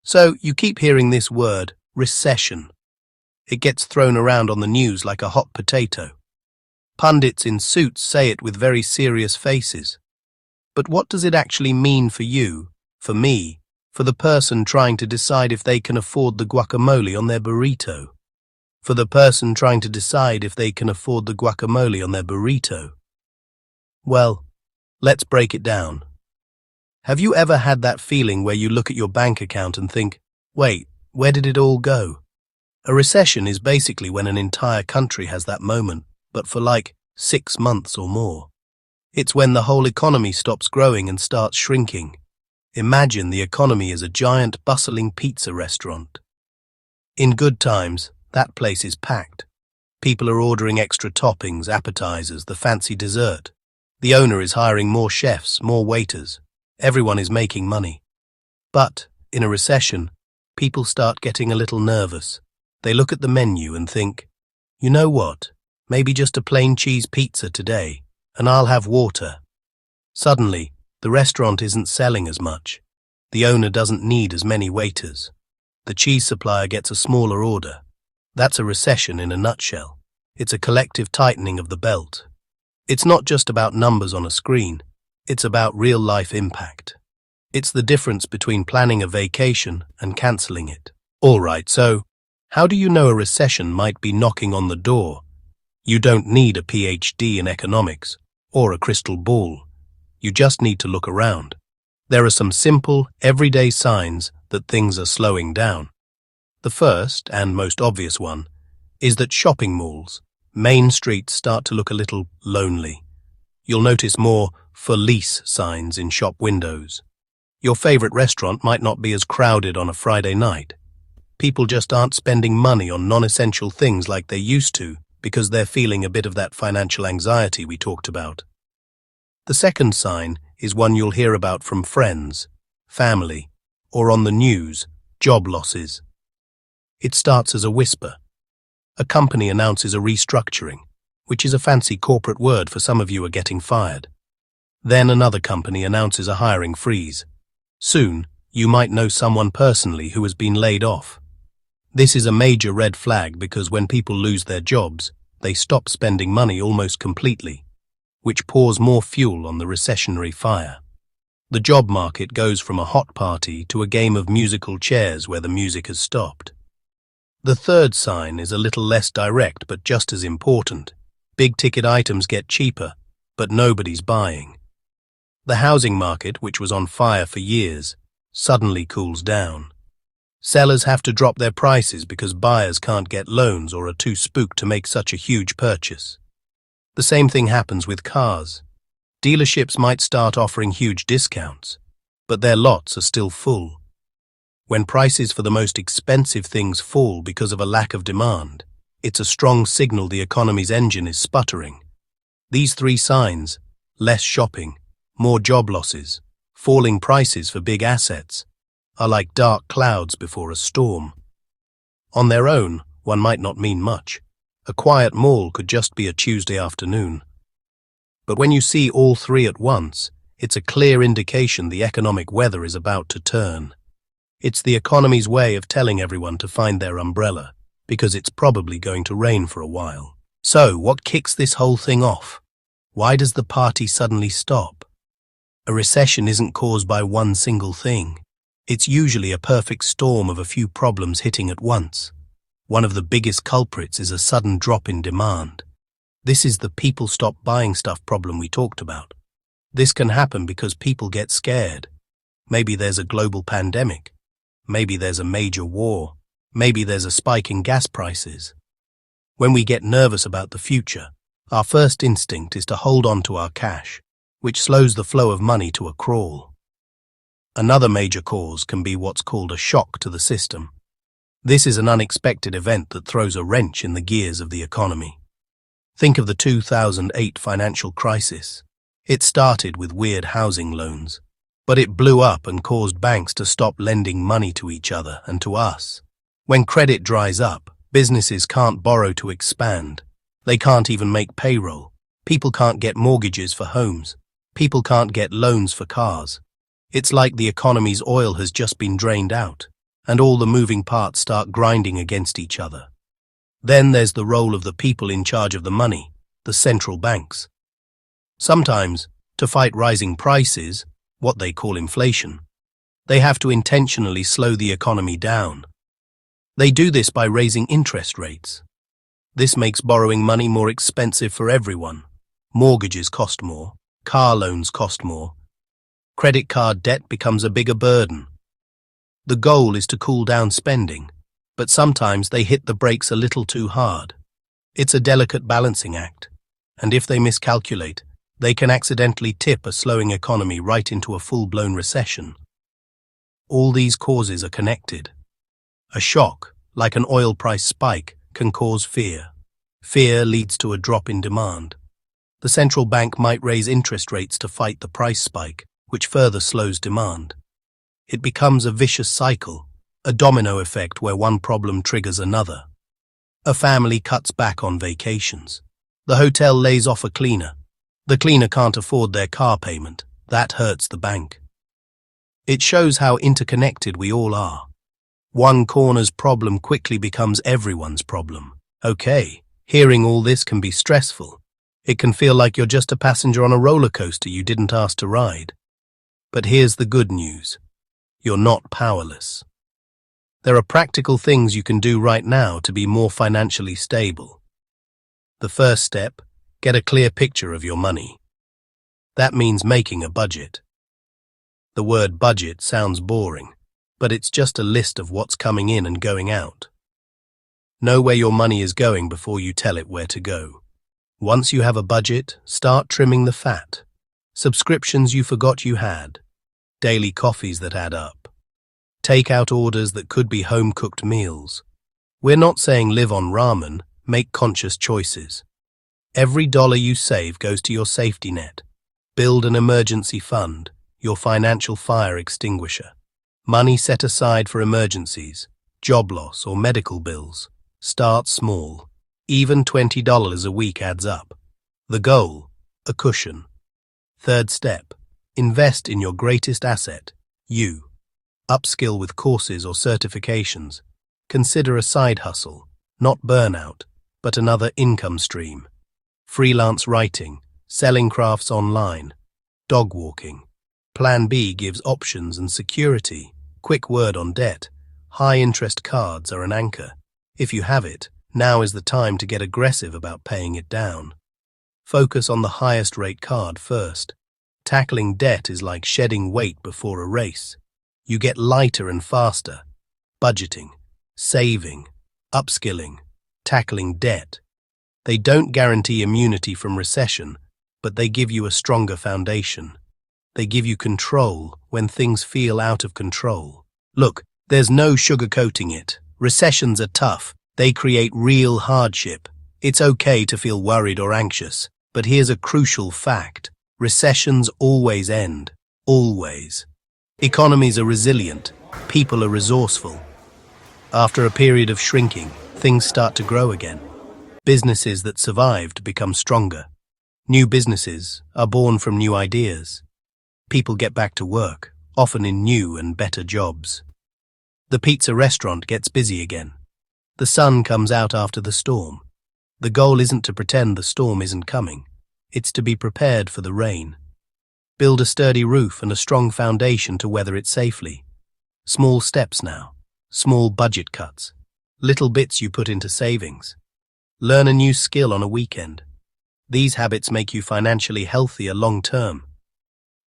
So you keep hearing this word, recession. It gets thrown around on the news like a hot potato. Pundits in suits say it with very serious faces. But what does it actually mean for you, for me, for the person trying to decide if they can afford the guacamole on their burrito? For the person trying to decide if they can afford the guacamole on their burrito? Well, let's break it down. Have you ever had that feeling where you look at your bank account and think, wait, where did it all go? A recession is basically when an entire country has that moment, but for like 6 months or more. It's when the whole economy stops growing and starts shrinking. Imagine the economy is a giant bustling pizza restaurant. In good times, that place is packed. People are ordering extra toppings, appetizers, the fancy dessert. The owner is hiring more chefs, more waiters. Everyone is making money. But, in a recession, people start getting a little nervous. They look at the menu and think, you know what, maybe just a plain cheese pizza today, and I'll have water. Suddenly, the restaurant isn't selling as much. The owner doesn't need as many waiters. The cheese supplier gets a smaller order. That's a recession in a nutshell. It's a collective tightening of the belt. It's not just about numbers on a screen. It's about real-life impact. It's the difference between planning a vacation and cancelling it. All right, so how do you know a recession might be knocking on the door? You don't need a PhD in economics or a crystal ball. You just need to look around. There are some simple, everyday signs that things are slowing down. The first, and most obvious one, is that shopping malls, main streets start to look a little lonely. You'll notice more "for lease" signs in shop windows. Your favorite restaurant might not be as crowded on a Friday night. People just aren't spending money on non-essential things like they used to because they're feeling a bit of that financial anxiety we talked about. The second sign is one you'll hear about from friends, family, or on the news: job losses. It starts as a whisper. A company announces a restructuring, which is a fancy corporate word for some of you are getting fired. Then another company announces a hiring freeze. Soon, you might know someone personally who has been laid off. This is a major red flag because when people lose their jobs, they stop spending money almost completely, which pours more fuel on the recessionary fire. The job market goes from a hot party to a game of musical chairs where the music has stopped. The third sign is a little less direct but just as important. Big-ticket items get cheaper, but nobody's buying. The housing market, which was on fire for years, suddenly cools down. Sellers have to drop their prices because buyers can't get loans or are too spooked to make such a huge purchase. The same thing happens with cars. Dealerships might start offering huge discounts, but their lots are still full. When prices for the most expensive things fall because of a lack of demand, it's a strong signal the economy's engine is sputtering. These three signs, less shopping, more job losses, falling prices for big assets, are like dark clouds before a storm. On their own, one might not mean much. A quiet mall could just be a Tuesday afternoon. But when you see all three at once, it's a clear indication the economic weather is about to turn. It's the economy's way of telling everyone to find their umbrella, because it's probably going to rain for a while. So, what kicks this whole thing off? Why does the party suddenly stop? A recession isn't caused by one single thing. It's usually a perfect storm of a few problems hitting at once. One of the biggest culprits is a sudden drop in demand. This is the people stop buying stuff problem we talked about. This can happen because people get scared. Maybe there's a global pandemic. Maybe there's a major war. Maybe there's a spike in gas prices. When we get nervous about the future, our first instinct is to hold on to our cash, which slows the flow of money to a crawl. Another major cause can be what's called a shock to the system. This is an unexpected event that throws a wrench in the gears of the economy. Think of the 2008 financial crisis. It started with weird housing loans, but it blew up and caused banks to stop lending money to each other and to us. When credit dries up, businesses can't borrow to expand. They can't even make payroll. People can't get mortgages for homes. People can't get loans for cars. It's like the economy's oil has just been drained out, and all the moving parts start grinding against each other. Then there's the role of the people in charge of the money, the central banks. Sometimes, to fight rising prices, what they call inflation, they have to intentionally slow the economy down. They do this by raising interest rates. This makes borrowing money more expensive for everyone. Mortgages cost more, car loans cost more. Credit card debt becomes a bigger burden. The goal is to cool down spending, but sometimes they hit the brakes a little too hard. It's a delicate balancing act, and if they miscalculate, they can accidentally tip a slowing economy right into a full-blown recession. All these causes are connected. A shock, like an oil price spike, can cause fear. Fear leads to a drop in demand. The central bank might raise interest rates to fight the price spike, which further slows demand. It becomes a vicious cycle, a domino effect where one problem triggers another. A family cuts back on vacations. The hotel lays off a cleaner. The cleaner can't afford their car payment. That hurts the bank. It shows how interconnected we all are. One corner's problem quickly becomes everyone's problem. Okay, hearing all this can be stressful. It can feel like you're just a passenger on a roller coaster you didn't ask to ride. But here's the good news. You're not powerless. There are practical things you can do right now to be more financially stable. The first step, get a clear picture of your money. That means making a budget. The word budget sounds boring, but it's just a list of what's coming in and going out. Know where your money is going before you tell it where to go. Once you have a budget, start trimming the fat. Subscriptions you forgot you had. Daily coffees that add up. Take-out orders that could be home-cooked meals. We're not saying live on ramen, make conscious choices. Every dollar you save goes to your safety net. Build an emergency fund, your financial fire extinguisher. Money set aside for emergencies, job loss or medical bills. Start small. Even $20 a week adds up. The goal, a cushion. Third step, invest in your greatest asset, you. Upskill with courses or certifications. Consider a side hustle, not burnout, but another income stream. Freelance writing, selling crafts online, dog walking. Plan B gives options and security. Quick word on debt. High-interest cards are an anchor. If you have it, now is the time to get aggressive about paying it down. Focus on the highest rate card first. Tackling debt is like shedding weight before a race. You get lighter and faster. Budgeting, saving, upskilling, tackling debt. They don't guarantee immunity from recession, but they give you a stronger foundation. They give you control when things feel out of control. Look, there's no sugarcoating it. Recessions are tough. They create real hardship. It's okay to feel worried or anxious, but here's a crucial fact. Recessions always end. Always. Economies are resilient. People are resourceful. After a period of shrinking, things start to grow again. Businesses that survived become stronger. New businesses are born from new ideas. People get back to work, often in new and better jobs. The pizza restaurant gets busy again. The sun comes out after the storm. The goal isn't to pretend the storm isn't coming. It's to be prepared for the rain. Build a sturdy roof and a strong foundation to weather it safely. Small steps now. Small budget cuts. Little bits you put into savings. Learn a new skill on a weekend. These habits make you financially healthier long term.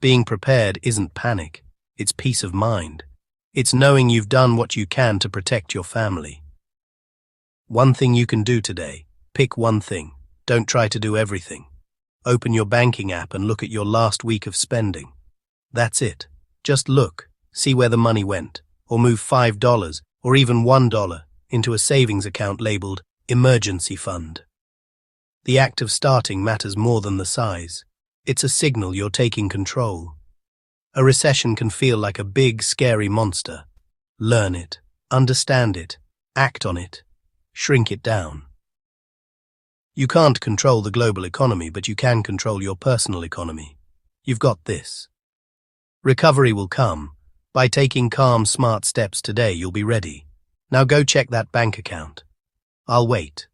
Being prepared isn't panic. It's peace of mind. It's knowing you've done what you can to protect your family. One thing you can do today. Pick one thing. Don't try to do everything. Open your banking app and look at your last week of spending. That's it. Just look, see where the money went, or move $5 or even $1 into a savings account labeled emergency fund. The act of starting matters more than the size. It's a signal you're taking control. A recession can feel like a big, scary monster. Learn it, understand it, act on it, shrink it down. You can't control the global economy, but you can control your personal economy. You've got this. Recovery will come, By taking calm, smart steps today, you'll be ready. Now go check that bank account. I'll wait.